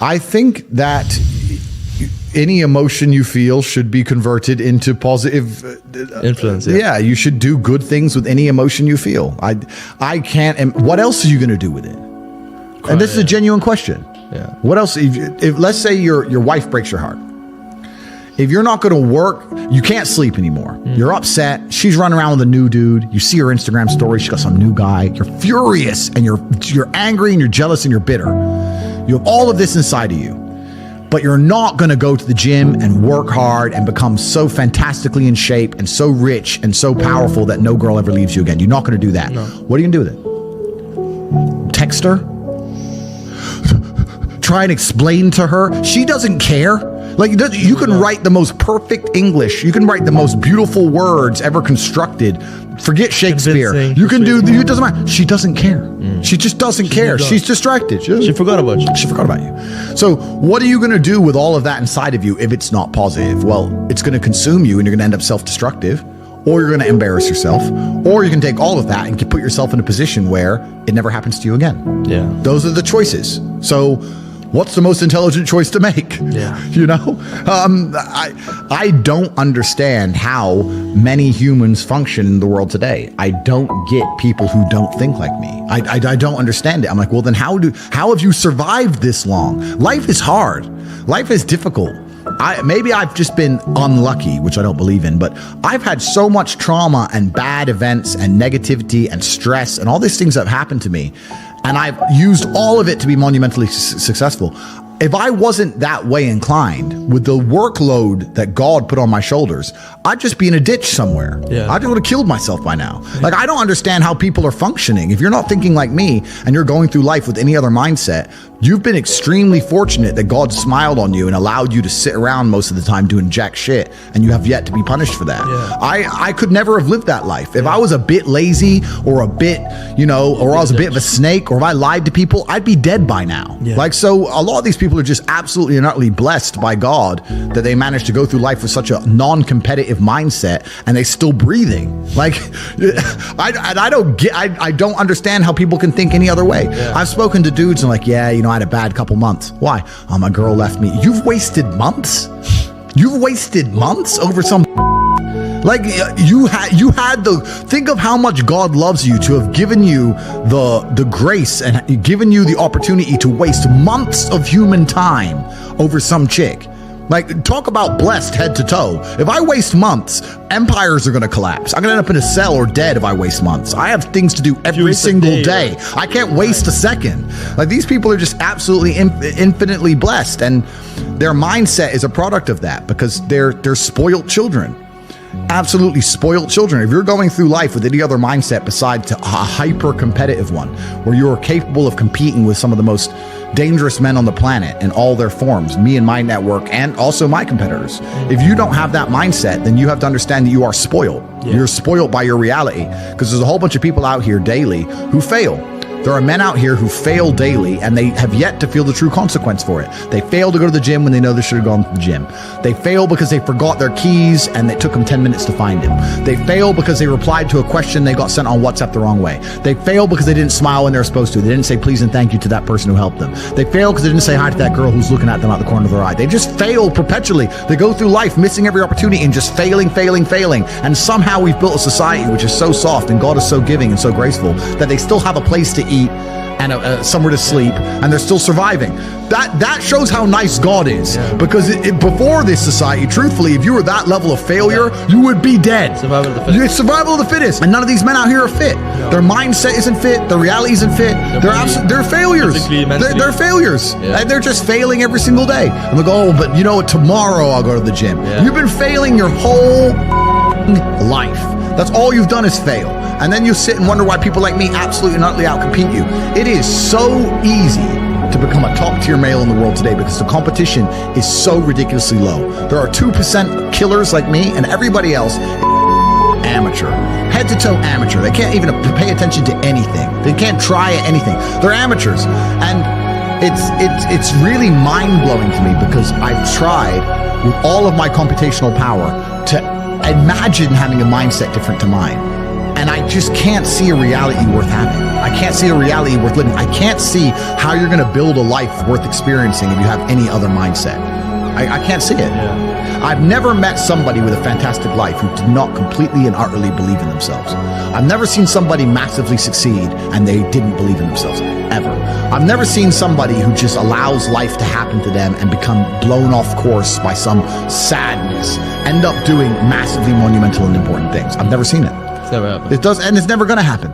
I think that any emotion you feel should be converted into positive influence. Yeah, you should do good things with any emotion you feel. I can't. And what else are you going to do with it? And this is a genuine question. Yeah. What else? If let's say your wife breaks your heart. If you're not going to work, you can't sleep anymore. You're upset. She's running around with a new dude. You see her Instagram story. She got some new guy. You're furious and you're angry and you're jealous and you're bitter. You have all of this inside of you, but you're not going to go to the gym and work hard and become so fantastically in shape and so rich and so powerful that no girl ever leaves you again. You're not going to do that. No. What are you going to do with it? Text her? Try and explain to her? She doesn't care. Like, you can write the most perfect English. You can write the most beautiful words ever constructed. Forget Shakespeare. You can do, it doesn't matter. She doesn't care. She just doesn't care. She's distracted. She forgot about you. She forgot about you. So what are you going to do with all of that inside of you if it's not positive? Well, it's going to consume you and you're going to end up self-destructive, or you're going to embarrass yourself, or you can take all of that and put yourself in a position where it never happens to you again. Yeah. Those are the choices. So what's the most intelligent choice to make? Yeah. You know, I don't understand how many humans function in the world today. I don't get people who don't think like me. I don't understand it. I'm like, well, then how have you survived this long? Life is hard. Life is difficult. Maybe I've just been unlucky, which I don't believe in, but I've had so much trauma and bad events and negativity and stress and all these things that have happened to me. And I've used all of it to be monumentally successful. If I wasn't that way inclined with the workload that God put on my shoulders, I'd just be in a ditch somewhere. Yeah. I would have killed myself by now. Like, I don't understand how people are functioning. If you're not thinking like me and you're going through life with any other mindset, you've been extremely fortunate that God smiled on you and allowed you to sit around most of the time doing jack shit, and you have yet to be punished for that. Yeah. I could never have lived that life. If I was a bit lazy or a bit, or I was a bit of a snake, or if I lied to people, I'd be dead by now. Yeah. Like, so a lot of these people are just absolutely and utterly blessed by God that they managed to go through life with such a non-competitive mindset and they still breathing. Like, I don't understand how people can think any other way. Yeah. I've spoken to dudes and like, yeah, I had a bad couple months. Why? Oh, my girl left me. You've wasted months? You've wasted months over some like you had think of how much God loves you to have given you the grace and given you the opportunity to waste months of human time over some chick. Like, talk about blessed head to toe. If I waste months, empires are going to collapse. I'm going to end up in a cell or dead if I waste months. I have things to do every single day. I can't waste a second. Like, these people are just absolutely infinitely blessed, and their mindset is a product of that because they're spoiled children. Absolutely spoiled children. If you're going through life with any other mindset besides a hyper competitive one, where you're capable of competing with some of the most dangerous men on the planet in all their forms, me and my network, and also my competitors. If you don't have that mindset, then you have to understand that you are spoiled. Yeah. You're spoiled by your reality, because there's a whole bunch of people out here daily who fail. There are men out here who fail daily and they have yet to feel the true consequence for it. They fail to go to the gym when they know they should have gone to the gym. They fail because they forgot their keys and it took them 10 minutes to find them. They fail because they replied to a question they got sent on WhatsApp the wrong way. They fail because they didn't smile when they were supposed to. They didn't say please and thank you to that person who helped them. They fail because they didn't say hi to that girl who's looking at them out the corner of their eye. They just fail perpetually. They go through life missing every opportunity and just failing. And somehow we've built a society which is so soft and God is so giving and so graceful that they still have a place to eat and somewhere to sleep, and they're still surviving. That shows how nice God is. Yeah. Because before this society, truthfully, if you were that level of failure, you would be dead. Survival of the fittest. It's survival of the fittest. And none of these men out here are fit. No. Their mindset isn't fit. Their reality isn't fit. They're failures. They're failures. Yeah. And they're just failing every single day. And they go, oh, but you know what? Tomorrow I'll go to the gym. Yeah. You've been failing your whole life. That's all you've done is fail. And then you sit and wonder why people like me absolutely and utterly outcompete you. It is so easy to become a top tier male in the world today because the competition is so ridiculously low. There are 2% killers like me, and everybody else amateur, head to toe amateur. They can't even pay attention to anything. They can't try at anything. They're amateurs. And it's really mind-blowing to me because I've tried with all of my computational power to imagine having a mindset different to mine. And I just can't see a reality worth having. I can't see a reality worth living. I can't see how you're going to build a life worth experiencing if you have any other mindset. I can't see it. Yeah. I've never met somebody with a fantastic life who did not completely and utterly believe in themselves. I've never seen somebody massively succeed and they didn't believe in themselves, ever. I've never seen somebody who just allows life to happen to them and become blown off course by some sadness, end up doing massively monumental and important things. I've never seen it. It's never happened. It does, and it's never going to happen.